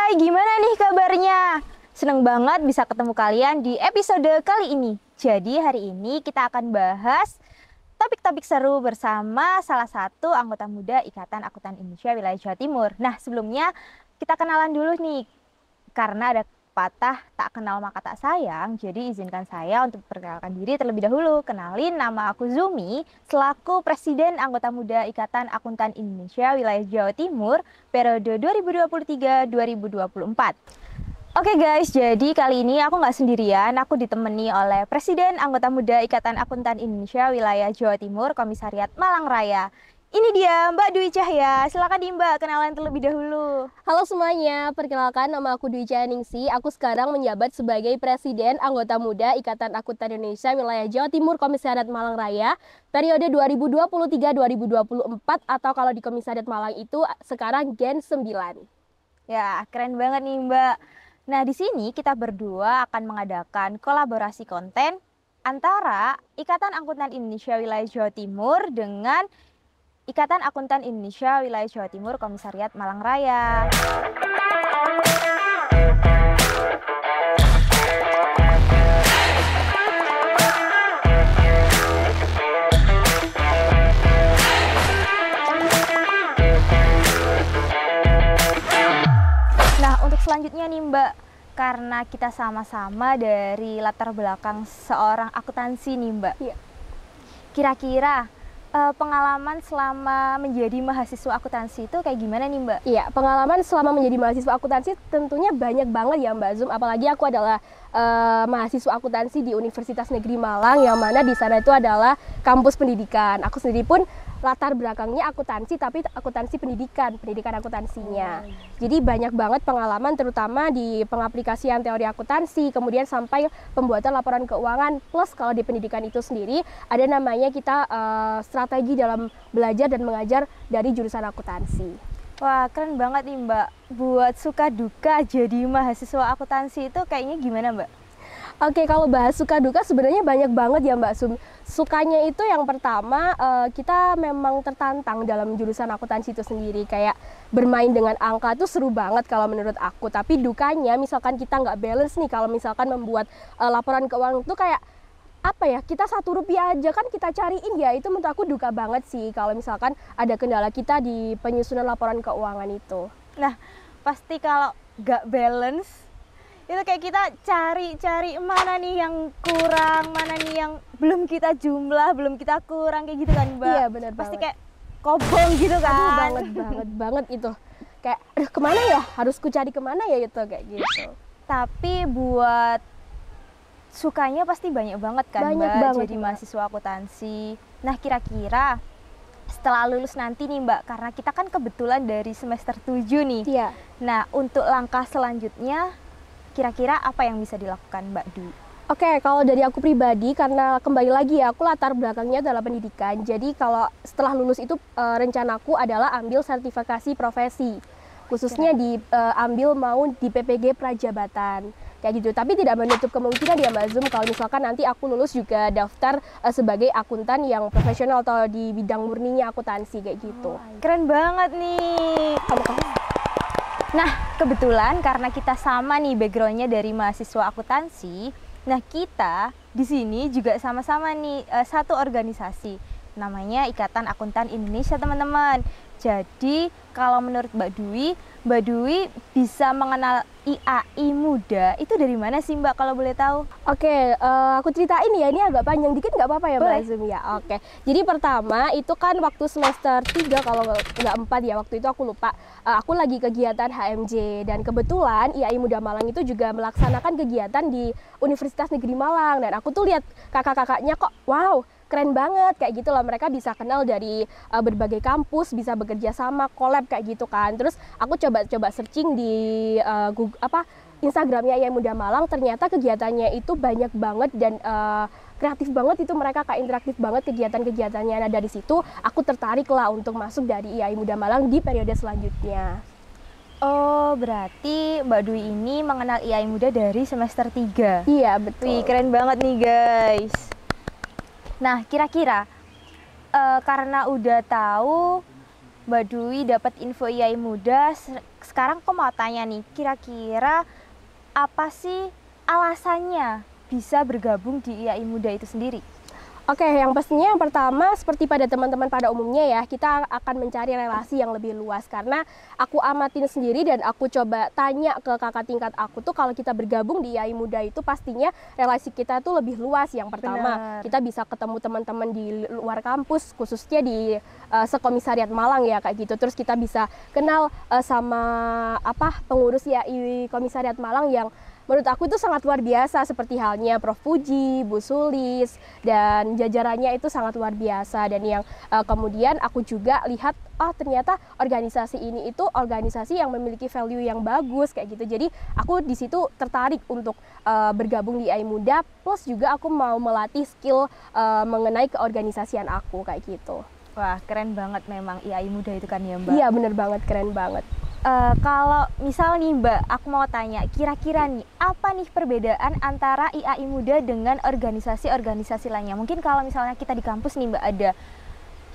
Hai, gimana nih kabarnya? Seneng banget bisa ketemu kalian di episode kali ini. Jadi hari ini kita akan bahas topik-topik seru bersama salah satu anggota muda Ikatan Akuntan Indonesia Wilayah Jawa Timur. Nah, sebelumnya kita kenalan dulu nih. Karena ada patah tak kenal maka tak sayang, jadi izinkan saya untuk memperkenalkan diri terlebih dahulu. Kenalin, nama aku Zumi, selaku Presiden Anggota Muda Ikatan Akuntan Indonesia Wilayah Jawa Timur periode 2023-2024. Oke guys, jadi kali ini aku nggak sendirian, aku ditemani oleh Presiden Anggota Muda Ikatan Akuntan Indonesia Wilayah Jawa Timur, Komisariat Malang Raya. Ini dia Mbak Dwi Cahya, silakan di Mbak kenalan terlebih dahulu. Halo semuanya, perkenalkan nama aku Dwi Cahyaningsih. Aku sekarang menjabat sebagai Presiden Anggota Muda Ikatan Akuntan Indonesia Wilayah Jawa Timur Komisariat Malang Raya periode 2023-2024 atau kalau di Komisariat Malang itu sekarang Gen 9. Ya, keren banget nih Mbak. Nah, di sini kita berdua akan mengadakan kolaborasi konten antara Ikatan Akuntan Indonesia Wilayah Jawa Timur dengan Ikatan Akuntan Indonesia Wilayah Jawa Timur Komisariat Malang Raya. Nah, untuk selanjutnya nih Mbak, karena kita sama-sama dari latar belakang seorang akuntansi nih Mbak. Iya. Kira-kira pengalaman selama menjadi mahasiswa akuntansi itu kayak gimana nih Mbak? Iya, pengalaman selama menjadi mahasiswa akuntansi tentunya banyak banget ya Mbak Zum. Apalagi aku adalah mahasiswa akuntansi di Universitas Negeri Malang, yang mana di sana itu adalah kampus pendidikan. Aku sendiri pun latar belakangnya akuntansi, tapi akuntansi pendidikan akuntansinya. Jadi banyak banget pengalaman, terutama di pengaplikasian teori akuntansi, kemudian sampai pembuatan laporan keuangan. Plus kalau di pendidikan itu sendiri ada namanya kita strategi dalam belajar dan mengajar dari jurusan akuntansi. Wah, keren banget nih Mbak. Buat suka duka jadi mahasiswa akuntansi itu kayaknya gimana Mbak? Oke, kalau bahas suka duka sebenarnya banyak banget ya Mbak Sum. Sukanya itu yang pertama, kita memang tertantang dalam jurusan akuntansi itu sendiri. Kayak bermain dengan angka itu seru banget kalau menurut aku. Tapi dukanya misalkan kita nggak balance nih, kalau misalkan membuat laporan keuangan itu kayak apa ya, kita Rp1 aja kan kita cariin ya, itu menurut aku duka banget sih kalau misalkan ada kendala kita di penyusunan laporan keuangan itu. Nah, pasti kalau nggak balance itu kayak kita cari mana nih yang kurang, mana nih yang belum kita jumlah, belum kita kurang, kayak gitu kan Mbak? Iya, benar Pasti banget. kayak kobong gitu kan? Aduh, banget itu. Kayak, aduh kemana ya? Harus ku cari kemana ya itu, kayak gitu. Tapi buat sukanya pasti banyak banget kan Banyak Mbak banget, jadi Mbak. mahasiswa akuntansi. Nah, kira-kira setelah lulus nanti nih Mbak, karena kita kan kebetulan dari semester 7 nih. Iya. Nah, untuk langkah selanjutnya kira-kira apa yang bisa dilakukan Mbak Dwi? Oke, kalau dari aku pribadi, karena kembali lagi ya, aku latar belakangnya adalah pendidikan. Jadi kalau setelah lulus itu rencanaku adalah ambil sertifikasi profesi. Khususnya ambil mau di PPG Prajabatan. Kayak gitu. Tapi tidak menutup kemungkinan ya Mbak Zum, kalau misalkan nanti aku lulus juga daftar sebagai akuntan yang profesional atau di bidang murninya akuntansi kayak gitu. Keren banget nih. Nah, kebetulan karena kita sama nih backgroundnya dari mahasiswa akuntansi, nah kita di sini juga sama-sama nih satu organisasi, namanya Ikatan Akuntan Indonesia teman-teman. Jadi kalau menurut Mbak Dwi bisa mengenal IAI muda itu dari mana sih Mbak kalau boleh tahu? Oke, aku ceritain ya, ini agak panjang dikit nggak apa-apa ya Mbak Boleh. Azum ya? Oke, jadi pertama itu kan waktu semester 3 kalau nggak 4 ya, waktu itu aku lupa. Aku lagi kegiatan HMJ dan kebetulan IAI Muda Malang itu juga melaksanakan kegiatan di Universitas Negeri Malang. Dan aku tuh lihat kakak-kakaknya kok, wow, keren banget kayak gitu loh, mereka bisa kenal dari berbagai kampus, bisa bekerja sama, collab kayak gitu kan. Terus aku coba searching di Google, Instagramnya IAI Muda Malang, ternyata kegiatannya itu banyak banget dan kreatif banget itu mereka, kayak interaktif banget kegiatan-kegiatannya. Nah dari situ aku tertarik lah untuk masuk dari IAI Muda Malang di periode selanjutnya. Oh, berarti Mbak Dwi ini mengenal IAI muda dari semester 3. Iya, betul. Wih, keren banget nih guys. Nah, kira-kira karena udah tahu Mbak Dwi dapat info IAI Muda. Sekarang aku mau tanya nih, kira-kira apa sih alasannya bisa bergabung di IAI Muda itu sendiri? Oke, yang pastinya yang pertama seperti pada teman-teman pada umumnya ya, kita akan mencari relasi yang lebih luas karena aku amatin sendiri dan aku coba tanya ke kakak tingkat aku tuh kalau kita bergabung di IAI Muda itu pastinya relasi kita tuh lebih luas. Yang pertama, kita bisa ketemu teman-teman di luar kampus, khususnya di sekomisariat Malang ya kayak gitu. Terus kita bisa kenal sama pengurus IAI Komisariat Malang yang menurut aku itu sangat luar biasa, seperti halnya Prof. Puji, Bu Sulis, dan jajarannya itu sangat luar biasa. Dan yang kemudian aku juga lihat, ternyata organisasi ini itu organisasi yang memiliki value yang bagus kayak gitu. Jadi aku di situ tertarik untuk bergabung di IAI Muda, plus juga aku mau melatih skill mengenai keorganisasian aku kayak gitu. Wah, keren banget memang IAI Muda itu kan ya, Mbak? Iya, bener banget, keren banget. Kalau misal nih Mbak, aku mau tanya, kira-kira nih apa nih perbedaan antara IAI Muda dengan organisasi-organisasi lainnya? Mungkin kalau misalnya kita di kampus nih Mbak, ada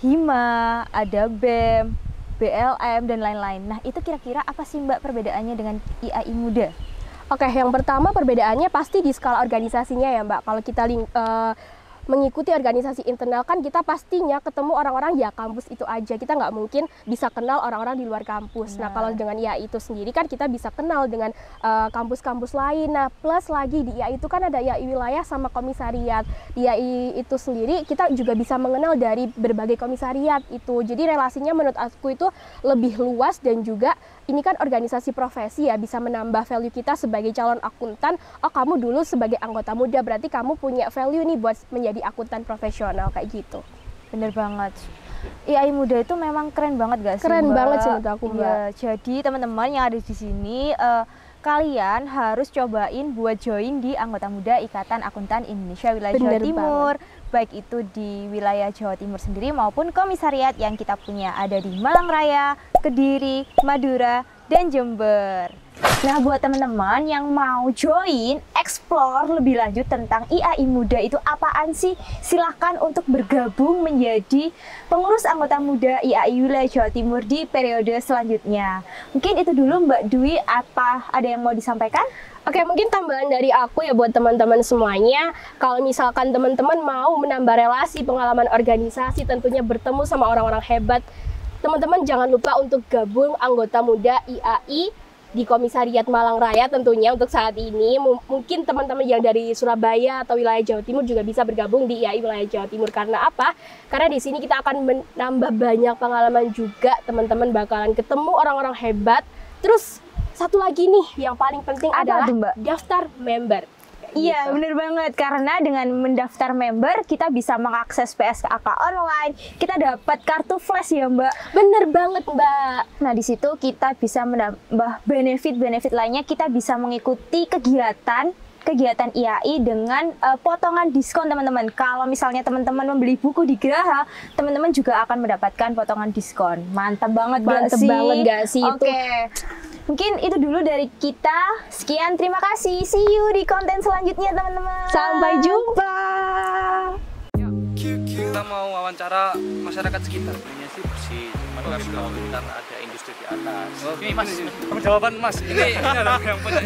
Hima, ada BEM, BLM, dan lain-lain. Nah itu kira-kira apa sih Mbak perbedaannya dengan IAI Muda? Oke, yang pertama perbedaannya pasti di skala organisasinya ya Mbak. Kalau kita mengikuti organisasi internal kan kita pastinya ketemu orang-orang ya kampus itu aja, kita nggak mungkin bisa kenal orang-orang di luar kampus. Nah kalau dengan IAI itu sendiri kan kita bisa kenal dengan kampus-kampus lain. Nah plus lagi di IAI itu kan ada IAI wilayah sama komisariat. Di IAI itu sendiri kita juga bisa mengenal dari berbagai komisariat itu, jadi relasinya menurut aku itu lebih luas. Dan juga ini kan organisasi profesi ya, bisa menambah value kita sebagai calon akuntan. Kamu dulu sebagai anggota muda berarti kamu punya value nih buat menjadi akuntan profesional kayak gitu. Bener banget. IAI Muda itu memang keren banget gak sih, keren Mbak? banget sih menurut aku, Mbak. Ya, jadi teman-teman yang ada di sini, kalian harus cobain buat join di anggota muda Ikatan Akuntan Indonesia Wilayah Jawa Timur. Baik itu di wilayah Jawa Timur sendiri maupun komisariat yang kita punya ada di Malang Raya, Kediri, Madura, dan Jember. Nah, buat teman-teman yang mau join, explore lebih lanjut tentang IAI Muda itu apaan sih? Silahkan untuk bergabung menjadi pengurus anggota muda IAI Wilayah Jawa Timur di periode selanjutnya. Mungkin itu dulu Mbak Dwi, apa ada yang mau disampaikan? Oke, mungkin tambahan dari aku ya buat teman-teman semuanya, kalau misalkan teman-teman mau menambah relasi, pengalaman organisasi, tentunya bertemu sama orang-orang hebat, teman-teman jangan lupa untuk gabung anggota muda IAI di Komisariat Malang Raya tentunya untuk saat ini. Mungkin teman-teman yang dari Surabaya atau wilayah Jawa Timur juga bisa bergabung di IAI wilayah Jawa Timur. Karena apa? Karena di sini kita akan menambah banyak pengalaman juga, teman-teman bakalan ketemu orang-orang hebat. Terus satu lagi nih yang paling penting adalah daftar member. Iya, gitu. Bener banget, karena dengan mendaftar member kita bisa mengakses PSKK online, kita dapat kartu flash ya Mbak. Bener banget Mbak. Nah di situ kita bisa menambah benefit-benefit lainnya, kita bisa mengikuti kegiatan IAI dengan potongan diskon teman-teman. Kalau misalnya teman-teman membeli buku di Graha, teman-teman juga akan mendapatkan potongan diskon. Mantap banget gak sih? Oke. Mungkin itu dulu dari kita. Sekian, terima kasih. See you di konten selanjutnya teman-teman. Sampai jumpa. Kita mau wawancara masyarakat sekitar. Sebenarnya sih bersih, cuman kan ada industri di atas. Ini Mas, jawaban Mas. Ini ada yang punya.